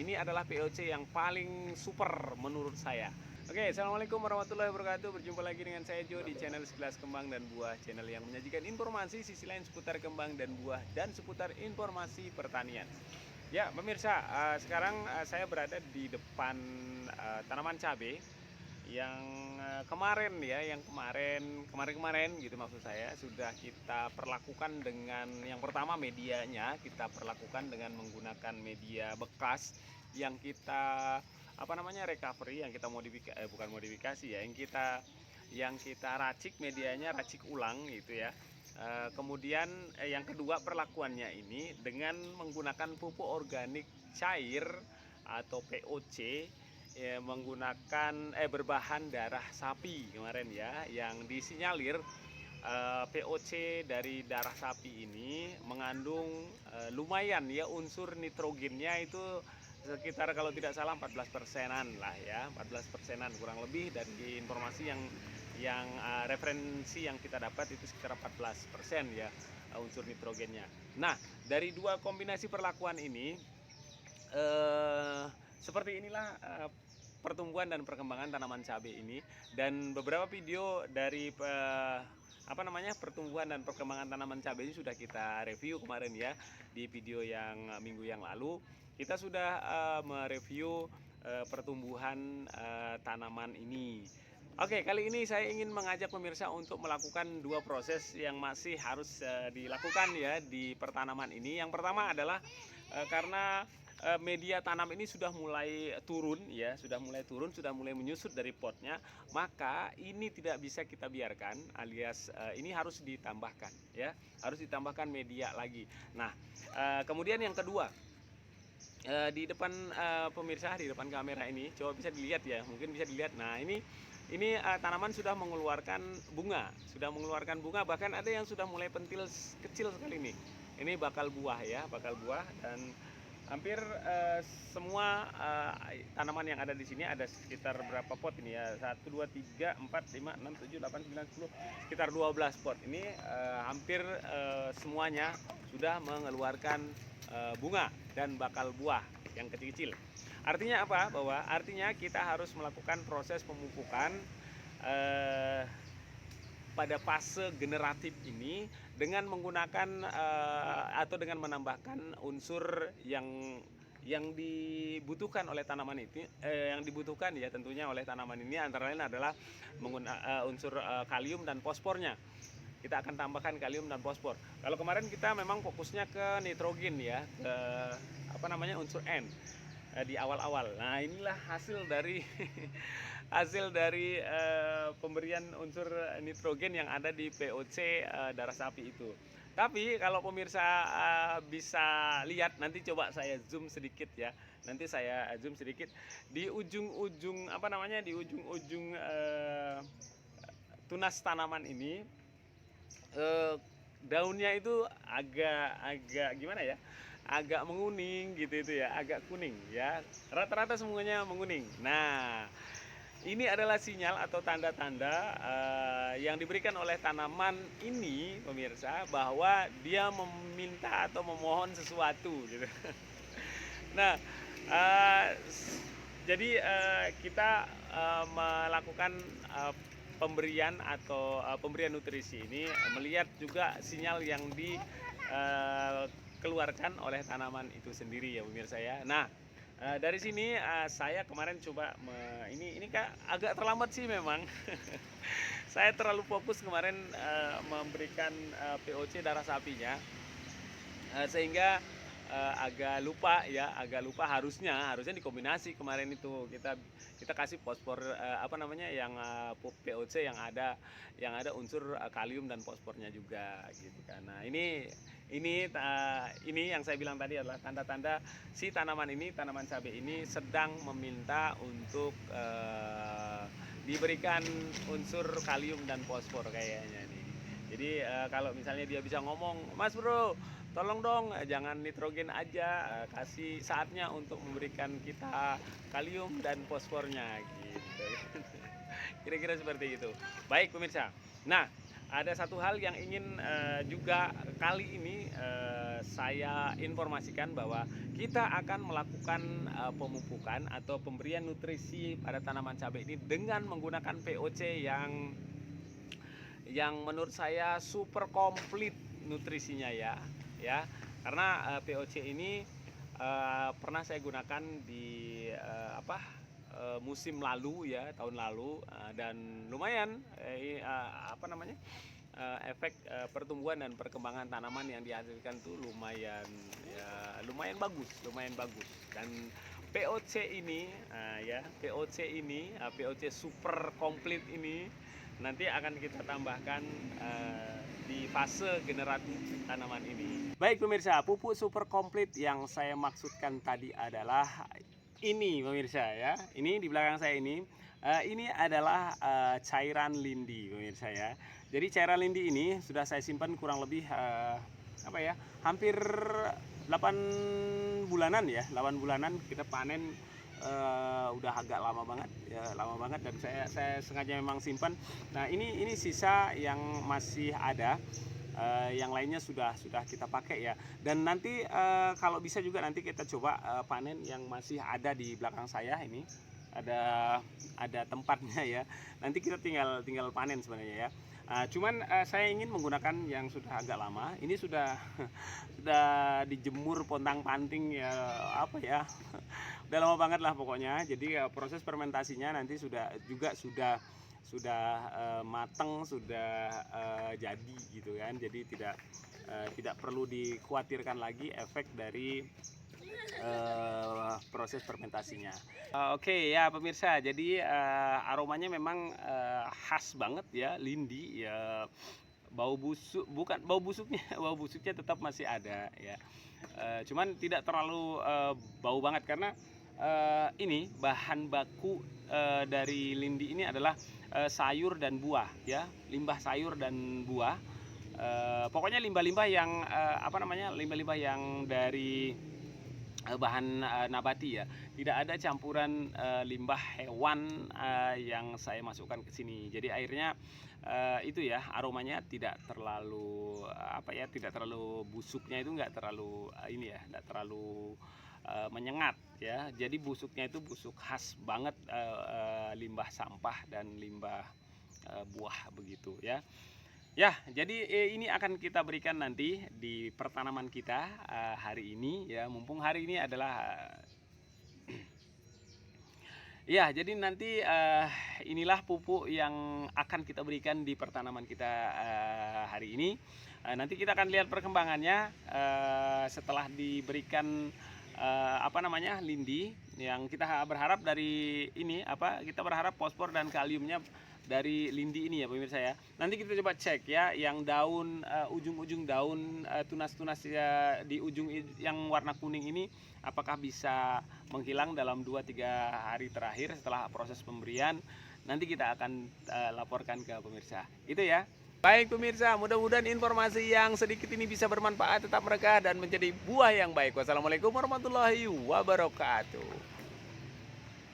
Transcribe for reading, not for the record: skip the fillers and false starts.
Ini adalah POC yang paling super menurut saya. Oke, assalamualaikum warahmatullahi wabarakatuh. Berjumpa lagi dengan saya Jo di channel Sekilas Kembang dan Buah, channel yang menyajikan informasi sisi lain seputar kembang dan buah dan seputar informasi pertanian. Ya, pemirsa, sekarang saya berada di depan tanaman cabai yang kemarin ya, yang kemarin gitu maksud saya, sudah kita perlakukan dengan yang pertama medianya kita perlakukan dengan menggunakan media bekas yang kita recovery, yang kita modifikasi, bukan modifikasi ya, yang kita racik medianya, racik ulang gitu ya. Kemudian yang kedua perlakuannya ini dengan menggunakan pupuk organik cair atau POC ya, menggunakan berbahan darah sapi kemarin ya, yang disinyalir POC dari darah sapi ini mengandung lumayan ya, unsur nitrogennya itu sekitar kalau tidak salah 14%-an lah ya, 14%-an kurang lebih dari informasi yang referensi yang kita dapat itu sekitar 14% ya unsur nitrogennya. Nah, dari dua kombinasi perlakuan ini seperti inilah pertumbuhan dan perkembangan tanaman cabai ini, dan beberapa video dari pertumbuhan dan perkembangan tanaman cabai ini sudah kita review kemarin ya. Di video yang minggu yang lalu kita sudah mereview pertumbuhan tanaman ini. Oke, kali ini saya ingin mengajak pemirsa untuk melakukan dua proses yang masih harus dilakukan ya di pertanaman ini. Yang pertama adalah karena media tanam ini sudah mulai turun ya, sudah mulai menyusut dari potnya, maka ini tidak bisa kita biarkan, alias ini harus ditambahkan ya, harus ditambahkan media lagi. Nah, kemudian yang kedua, di depan pemirsa, di depan kamera ini coba bisa dilihat ya, mungkin bisa dilihat. Nah, ini tanaman sudah mengeluarkan bunga, bahkan ada yang sudah mulai pentil kecil sekali nih. Ini bakal buah ya, dan hampir semua tanaman yang ada di sini, ada sekitar berapa pot ini ya, 1 2 3 4 5 6 7 8 9 10, sekitar 12 pot ini hampir semuanya sudah mengeluarkan bunga dan bakal buah yang kecil-kecil. Artinya apa? Bahwa artinya kita harus melakukan proses pemupukan pada fase generatif ini dengan menggunakan atau dengan menambahkan unsur yang dibutuhkan oleh tanaman itu, yang dibutuhkan ya tentunya oleh tanaman ini, antara lain adalah unsur kalium dan fosfornya. Kita akan tambahkan kalium dan fosfor. Kalau kemarin kita memang fokusnya ke nitrogen ya, ke unsur N di awal-awal. Nah, inilah hasil dari pemberian unsur nitrogen yang ada di POC darah sapi itu. Tapi kalau pemirsa bisa lihat, nanti coba saya zoom sedikit ya. Nanti saya zoom sedikit di ujung-ujung tunas tanaman ini, daunnya itu agak gimana ya, agak menguning gitu itu ya, agak kuning ya, rata-rata semuanya menguning. Nah, ini adalah sinyal atau tanda-tanda yang diberikan oleh tanaman ini pemirsa, bahwa dia meminta atau memohon sesuatu gitu. Nah, jadi kita melakukan pemberian atau pemberian nutrisi ini melihat juga sinyal yang dikeluarkan oleh tanaman itu sendiri ya pemirsa ya. Nah, dari sini saya kemarin coba ini Kak, agak terlambat sih memang. Saya terlalu fokus kemarin memberikan POC darah sapinya, sehingga agak lupa, harusnya dikombinasi kemarin itu kita kasih fosfor yang POC yang ada unsur kalium dan fosfornya juga gitu kan. Nah, ini yang saya bilang tadi adalah tanda-tanda si tanaman cabai ini sedang meminta untuk diberikan unsur kalium dan fosfor kayaknya nih. Jadi kalau misalnya dia bisa ngomong, "Mas Bro, tolong dong jangan nitrogen aja, kasih saatnya untuk memberikan kita kalium dan fosfornya," gitu. Kira-kira seperti itu. Baik pemirsa. Nah, ada satu hal yang ingin juga kali ini saya informasikan bahwa kita akan melakukan pemupukan atau pemberian nutrisi pada tanaman cabai ini dengan menggunakan POC yang menurut saya super komplit nutrisinya ya. Karena POC ini pernah saya gunakan di musim lalu ya, tahun lalu, dan lumayan efek pertumbuhan dan perkembangan tanaman yang dihasilkan tuh lumayan bagus. Dan POC ini POC super komplit ini nanti akan kita tambahkan di fase generatif tanaman ini. Baik pemirsa, pupuk super komplit yang saya maksudkan tadi adalah ini pemirsa ya. Ini di belakang saya ini adalah cairan lindi pemirsa ya. Jadi cairan lindi ini sudah saya simpan kurang lebih hampir 8 bulanan ya. 8 bulanan kita panen, udah agak lama banget dan saya sengaja memang simpan. Nah, ini sisa yang masih ada. Yang lainnya sudah kita pakai ya. Dan nanti kalau bisa juga nanti kita coba panen yang masih ada di belakang saya ini. Ada tempatnya ya. Nanti kita tinggal panen sebenarnya ya. Cuman saya ingin menggunakan yang sudah agak lama. Ini sudah dijemur pontang-panting ya, udah lama banget lah pokoknya. Jadi proses fermentasinya nanti sudah mateng, sudah jadi gitu kan. Jadi tidak perlu dikhawatirkan lagi efek dari proses fermentasinya. Oke ya pemirsa, jadi aromanya memang khas banget ya, lindi ya. Bau busuknya tetap masih ada ya. Cuman tidak terlalu bau banget karena ini bahan baku dari lindi ini adalah sayur dan buah ya, limbah sayur dan buah. Pokoknya limbah-limbah yang limbah-limbah yang dari bahan nabati ya. Tidak ada campuran limbah hewan yang saya masukkan ke sini. Jadi airnya itu ya, aromanya tidak terlalu busuknya itu nggak terlalu nggak terlalu menyengat ya. Jadi busuknya itu busuk khas banget, limbah sampah dan limbah buah begitu ya. Ya, jadi ini akan kita berikan nanti di pertanaman kita hari ini ya. Mumpung hari ini adalah ya, jadi nanti inilah pupuk yang akan kita berikan di pertanaman kita hari ini. Nanti kita akan lihat perkembangannya setelah diberikan lindi, yang kita berharap dari ini kita berharap fosfor dan kaliumnya dari lindi ini ya pemirsa ya. Nanti kita coba cek ya, yang daun ujung-ujung daun tunas-tunas ya, di ujung yang warna kuning ini apakah bisa menghilang dalam 2-3 hari terakhir setelah proses pemberian. Nanti kita akan laporkan ke pemirsa. Itu ya. Baik pemirsa, mudah-mudahan informasi yang sedikit ini bisa bermanfaat tetap mereka dan menjadi buah yang baik. Wassalamualaikum warahmatullahi wabarakatuh.